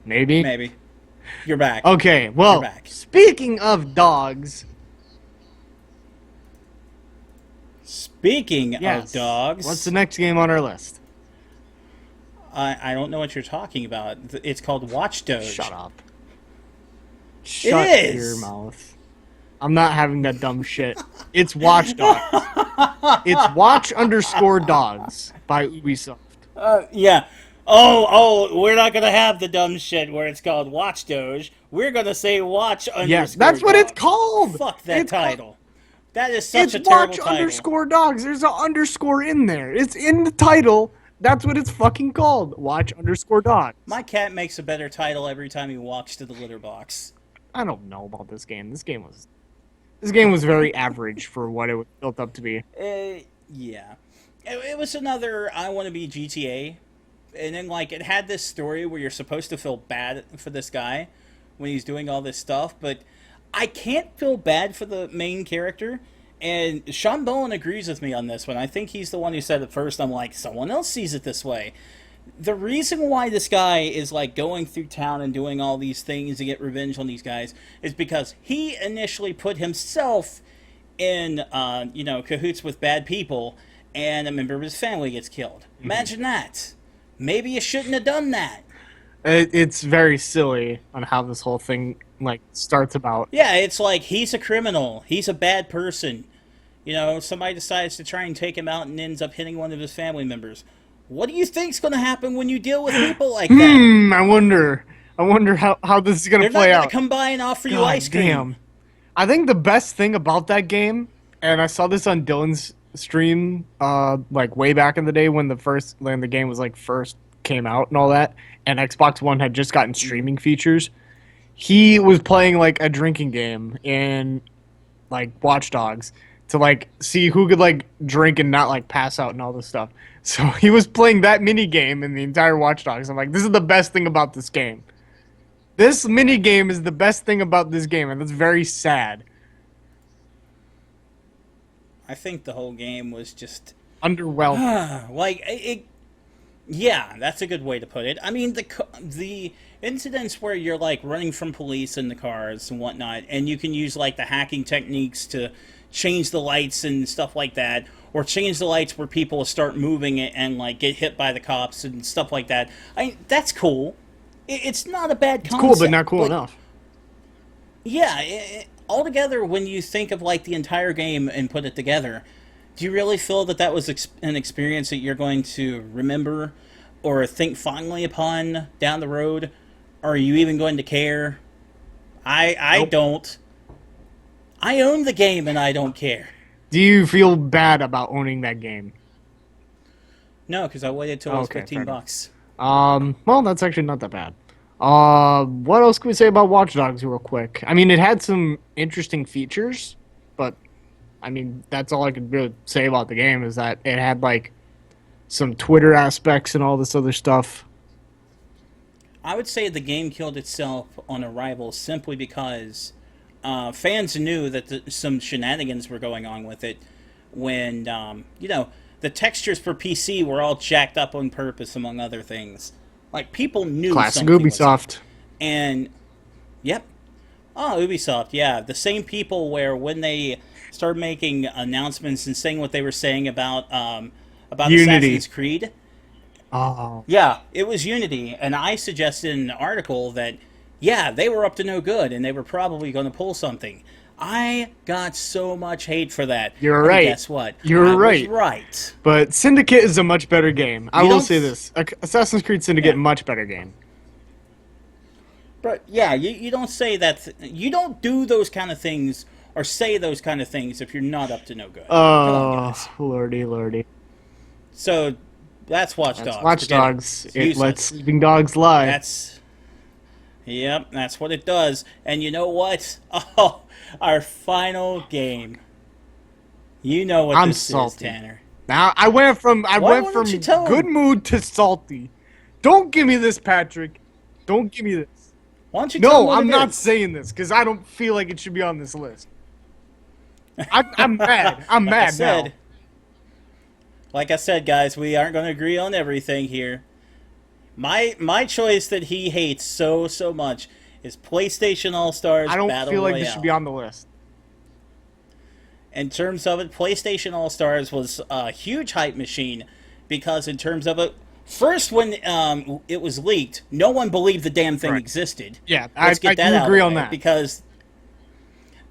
Maybe. Maybe. You're back. Okay, You're well, back. speaking of dogs, Speaking of yes. What's the dogs, next game on our list? I don't know what you're talking about. It's called Watch Shut Doge. up. It Shut your is. mouth. I'm not having that dumb shit. It's Watch Dogs. It's Watch underscore Dogs by Ubisoft. Yeah. We're not gonna have the dumb shit where it's called Watch Doge. We're gonna say Watch Yes, underscore that's what it's Dogs. called. Fuck that It's called. title. That is such It's a terrible Watch title. underscore Dogs. There's an underscore in there. It's in the title. That's what it's fucking called. Watch underscore Dogs. My cat makes a better title every time he walks to the litter box. I don't know about this game. This game was very average for what it was built up to be. Yeah. It was another I want to be GTA, and then like it had this story where you're supposed to feel bad for this guy when he's doing all this stuff, but I can't feel bad for the main character. And Sean Bowen agrees with me on this one. I think he's the one who said it first. I'm like, someone else sees it this way. The reason why this guy is like going through town and doing all these things to get revenge on these guys is because he initially put himself in, cahoots with bad people, and a member of his family gets killed. Imagine that. Maybe you shouldn't have done that. It's very silly on how this whole thing like starts about. Yeah, it's like he's a criminal. He's a bad person. Somebody decides to try and take him out and ends up hitting one of his family members. What do you think's going to happen when you deal with people like that? I wonder how this is gonna They're not play going to out. come by and offer you God ice cream. damn. I think the best thing about that game, and I saw this on Dylan's stream, like way back in the day when the game was like first came out and all that, and Xbox One had just gotten streaming features. He was playing like a drinking game in like Watch Dogs to like see who could like drink and not like pass out and all this stuff. So he was playing that mini game in the entire Watch Dogs. I'm like, this is the best thing about this game. This mini game is the best thing about this game, and that's very sad. I think the whole game was just Underwhelming. like it. Yeah, that's a good way to put it. I mean, the incidents where you're like running from police in the cars and whatnot, and you can use like the hacking techniques to change the lights and stuff like that, or change the lights where people start moving and like get hit by the cops and stuff like that. That's cool. It's not a bad It's concept. cool, but not cool enough. Yeah, altogether, when you think of like the entire game and put it together, do you really feel that that was an experience that you're going to remember or think fondly upon down the road? Or are you even going to care? I Nope. don't. I own the game and I don't care. Do you feel bad about owning that game? No, because I waited till it was Okay, fair 15 enough. bucks. Well, that's actually not that bad. What else can we say about Watch Dogs real quick? I mean, it had some interesting features, but I mean, that's all I could really say about the game is that it had like some Twitter aspects and all this other stuff. I would say the game killed itself on arrival simply because fans knew that some shenanigans were going on with it when, the textures for PC were all jacked up on purpose, among other things. Like, people knew Classic something was up. Ubisoft. And, yep. Oh, Ubisoft, yeah. The same people where when they started making announcements and saying what they were saying about Unity. Assassin's Creed, Oh, yeah, it was Unity, and I suggested in an article that, yeah, they were up to no good, and they were probably going to pull something. I got so much hate for that. you're And right. guess what? You're I was right. right. But Syndicate is a much better game. I You will don't say f- this: Assassin's Creed Syndicate, Yeah. much better game. But yeah, you don't say that. You don't do those kind of things or say those kind of things if you're not up to no good. Come on, Oh, guys. lordy, lordy. So that's Watch That's Dogs. Watch Forget it. Dogs. It's It useless. lets sleeping dogs lie. That's Yep, that's what it does. And you know what? Oh, our final game. You know what I'm this salty. is, Tanner. Now I went from Why wouldn't you tell good him? mood to salty. Don't give me this, Patrick. Don't give me this. Why don't you tell him No, what I'm it not is? saying this because I don't feel like it should be on this list. I'm mad. I'm Like I mad said, now. like I said, guys, we aren't going to agree on everything here. My choice that he hates so much is PlayStation All Stars I don't Battle feel like Royale. this should be on the list. In terms of it, PlayStation All Stars was a huge hype machine because, in terms of it, first when it was leaked, no one believed the damn thing Right. existed. Yeah, Let's I get that do out agree of on the way that. because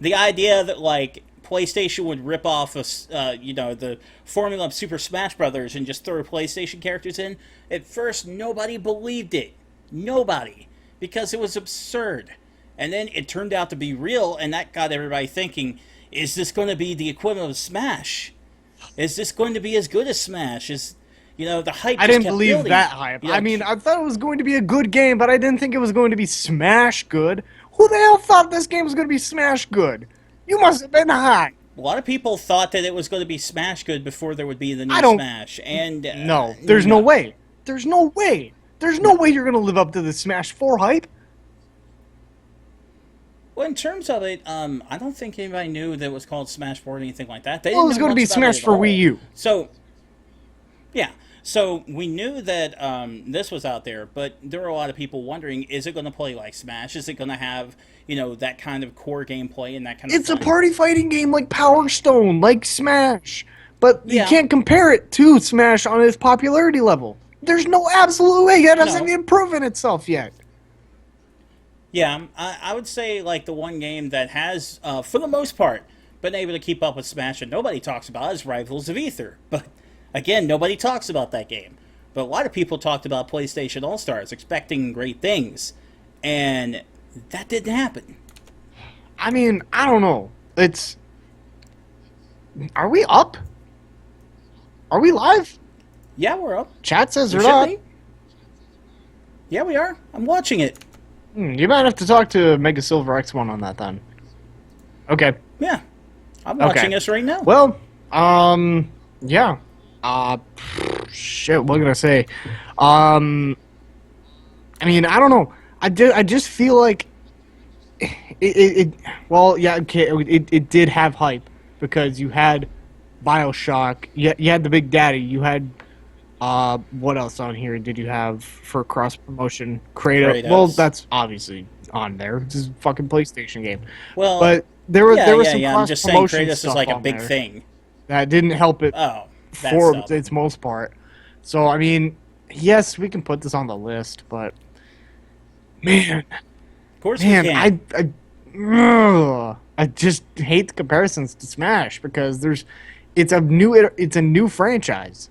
the idea that like PlayStation would rip off the formula of Super Smash Brothers and just throw PlayStation characters in, at first nobody believed it. Nobody, because it was absurd. And then it turned out to be real, and that got everybody thinking, is this going to be the equivalent of Smash? Is this going to be as good as Smash? The hype I just didn't kept believe building. that hype. You I know, mean, I thought it was going to be a good game, but I didn't think it was going to be Smash good. Who the hell thought this game was going to be Smash good? You must have been high. a lot of people thought that it was going to be Smash good before there would be the I new don't. Smash, and No, there's no no, way. There's no way. There's no way you're going to live up to the Smash 4 hype. Well, in terms of it, I don't think anybody knew that it was called Smash 4 or anything like that. They Well, it didn't was know going to be much about Smash it at for all. Wii U. So, yeah. So we knew that this was out there, but there were a lot of people wondering, is it going to play like Smash? Is it going to have, that kind of core gameplay and that kind of It's a fun? party fighting game like Power Stone, like Smash. But you Yeah. can't compare it to Smash on its popularity level. There's no absolute way it hasn't No. even proven itself yet. Yeah, I would say like the one game that has, for the most part, been able to keep up with Smash and nobody talks about is Rivals of Ether. But again, nobody talks about that game. But a lot of people talked about PlayStation All Stars, expecting great things, and that didn't happen. I mean, I don't know. It's. Are we up? Are we live? Yeah, we're up. Chat says We we're should not. be. Yeah, we are. I'm watching it. You might have to talk to Mega Silver X1 on that then. Okay. Yeah, I'm watching Okay. us right now. Well, yeah. Shit, what can I say? I mean, I don't know. I just feel like well, yeah, okay, it did have hype because you had BioShock, you had the Big Daddy, you had what else on here did you have for cross promotion? Kratos. Well, Kratos. that's obviously on there. It's a fucking PlayStation game. Well, But there was some I'm cross just saying promotion Kratos is stuff like a on big there thing. that didn't help it Oh, that for stuff. its most part. So I mean, yes, we can put this on the list, but man, Of course man, we can. I just hate the comparisons to Smash because it's a new franchise.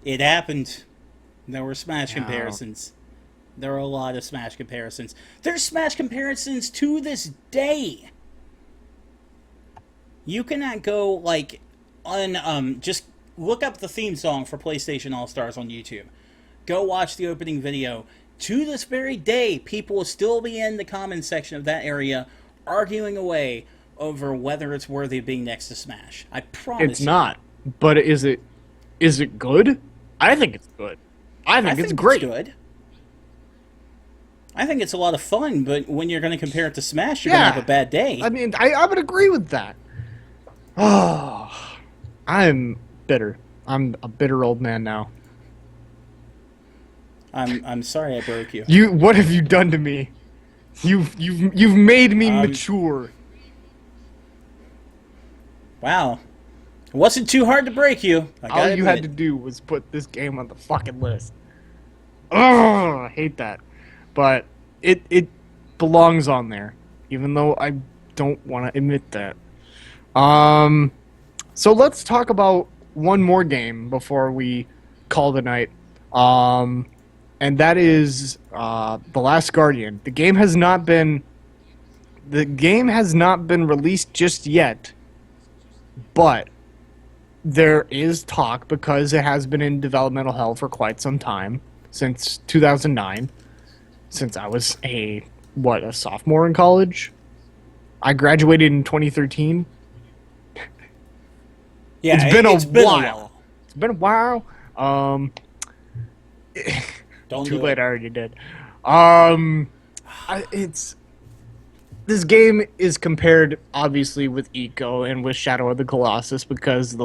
It happened. There were Smash No. comparisons. There are a lot of Smash comparisons. There's Smash comparisons to this day. You cannot go like on just look up the theme song for PlayStation All Stars on YouTube. Go watch the opening video. To this very day, people will still be in the comment section of that area arguing away over whether it's worthy of being next to Smash. I promise It's you. not, but is it good? I think it's good. I think it's great. good. I think it's a lot of fun, but when you're going to compare it to Smash, you're Yeah. going to have a bad day. I mean, I would agree with that. Oh, I'm bitter. I'm a bitter old man now. I'm sorry I broke you. What have you done to me? You've made me Um, mature. Wow. It wasn't too hard to break you. I All gotta you had to admit. do was put this game on the fucking list. Oh, I hate that. But it belongs on there, even though I don't want to admit that. So let's talk about one more game before we call the night. And that is The Last Guardian. The game has not been released just yet, but there is talk because it has been in developmental hell for quite some time, since 2009, since I was a sophomore in college. I graduated in 2013. Yeah, It's been a it's been while. It's been a while. Don't Too do late, it. I already did. It's this game is compared obviously with Eco and with Shadow of the Colossus because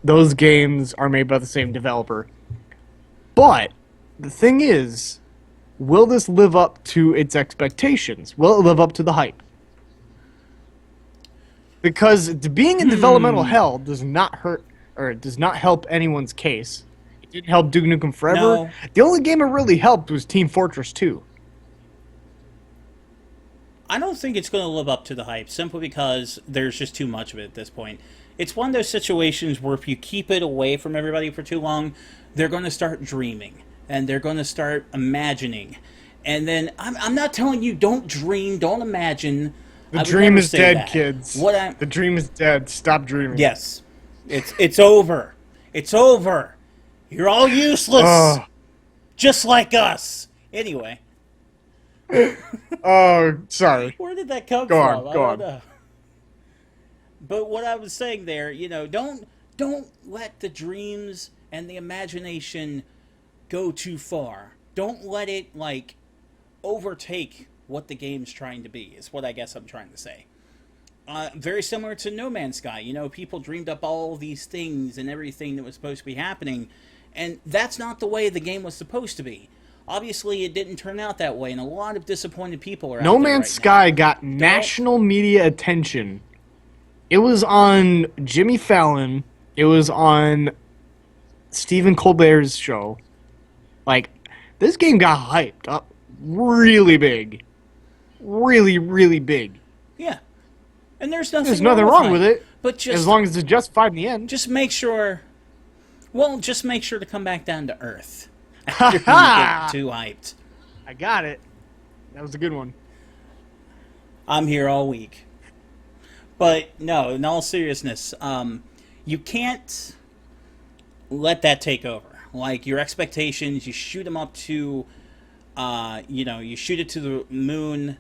those games are made by the same developer. But the thing is, will this live up to its expectations? Will it live up to the hype? Because being in developmental hell does not hurt or it does not help anyone's case. It didn't help Duke Nukem Forever. No. The only game it really helped was Team Fortress 2. I don't think it's going to live up to the hype simply because there's just too much of it at this point. It's one of those situations where if you keep it away from everybody for too long, they're going to start dreaming and they're going to start imagining. And then I'm not telling you don't dream, don't imagine. The I would dream never is say dead, that. kids. The dream is dead. Stop dreaming. Yes. It's over. It's over. You're all useless. Ugh. Just like us. Anyway. Oh, sorry. Where did that come Go from? on, I go don't on. know. But what I was saying there, don't let the dreams and the imagination go too far. Don't let it overtake what the game's trying to be. Is what I guess I'm trying to say. Very similar to No Man's Sky. People dreamed up all these things and everything that was supposed to be happening, and that's not the way the game was supposed to be. Obviously, it didn't turn out that way, and a lot of disappointed people are out No there Man's right Sky now. got national media attention. It was on Jimmy Fallon. It was on Stephen Colbert's show. This game got hyped up really big. Really, really big. Yeah. And there's nothing There's nothing wrong with it. But just As long as it's justified in the end. just make sure to come back down to earth. After you get too hyped. I got it. That was a good one. I'm here all week. But no, in all seriousness, you can't let that take over. Your expectations, you shoot them up to, you shoot it to the moon.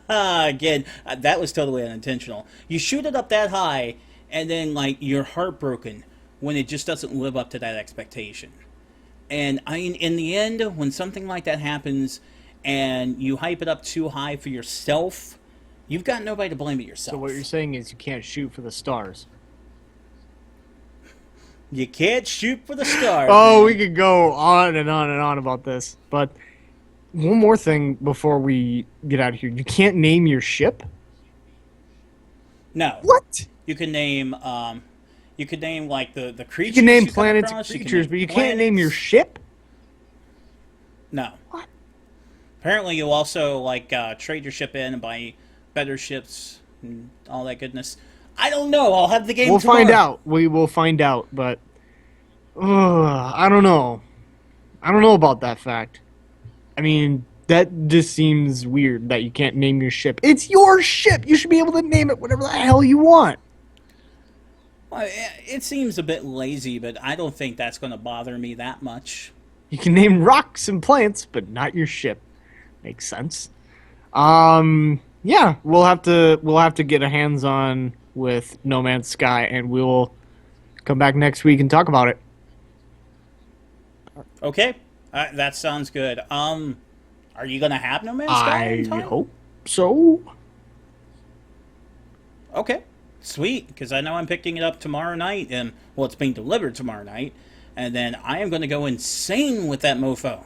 Again, that was totally unintentional. You shoot it up that high, and then you're heartbroken when it just doesn't live up to that expectation. And in the end, when something like that happens, and you hype it up too high for yourself, you've got nobody to blame but yourself. So what you're saying is you can't shoot for the stars. You can't shoot for the stars. Oh, man. we could go on and on and on about this. But one more thing before we get out of here. You can't name your ship? No. What? You can name the creatures. You can name come planets across, and you can creatures, name but you can't name your planets. ship? No. What? Apparently, you'll also trade your ship in and buy better ships and all that goodness. I don't know. I'll have the game. We'll tomorrow. find out. We will find out, but I don't know. I don't know about that fact. I mean, that just seems weird that you can't name your ship. It's your ship. You should be able to name it whatever the hell you want. Well, it seems a bit lazy, but I don't think that's going to bother me that much. You can name rocks and plants, but not your ship. Makes sense. Yeah, we'll have to get a hands on with No Man's Sky, and we'll come back next week and talk about it. Okay, that sounds good. Are you going to have No Man's Sky in I time? hope so. Okay, sweet, because I know I'm picking it up tomorrow night, and it's being delivered tomorrow night, and then I am going to go insane with that mofo.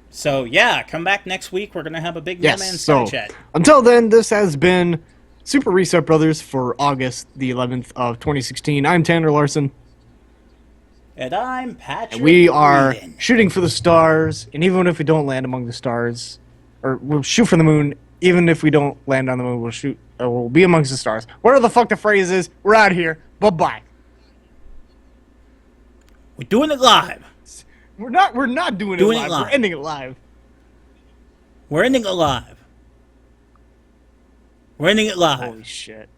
So yeah, come back next week. We're going to have a big No Man's Sky chat. Until then, this has been Super Reset Brothers for August the 11th of 2016. I'm Tanner Larson, And I'm Patrick. and we are Reedon. shooting for the stars. And even if we don't land among the stars, or we'll shoot for the moon. Even if we don't land on the moon, we'll be amongst the stars. Whatever the fuck the phrase is, we're out of here. Bye-bye. We're doing it live. We're not doing it live. We're ending it live. We're ending it live. We're ending it live. Holy shit.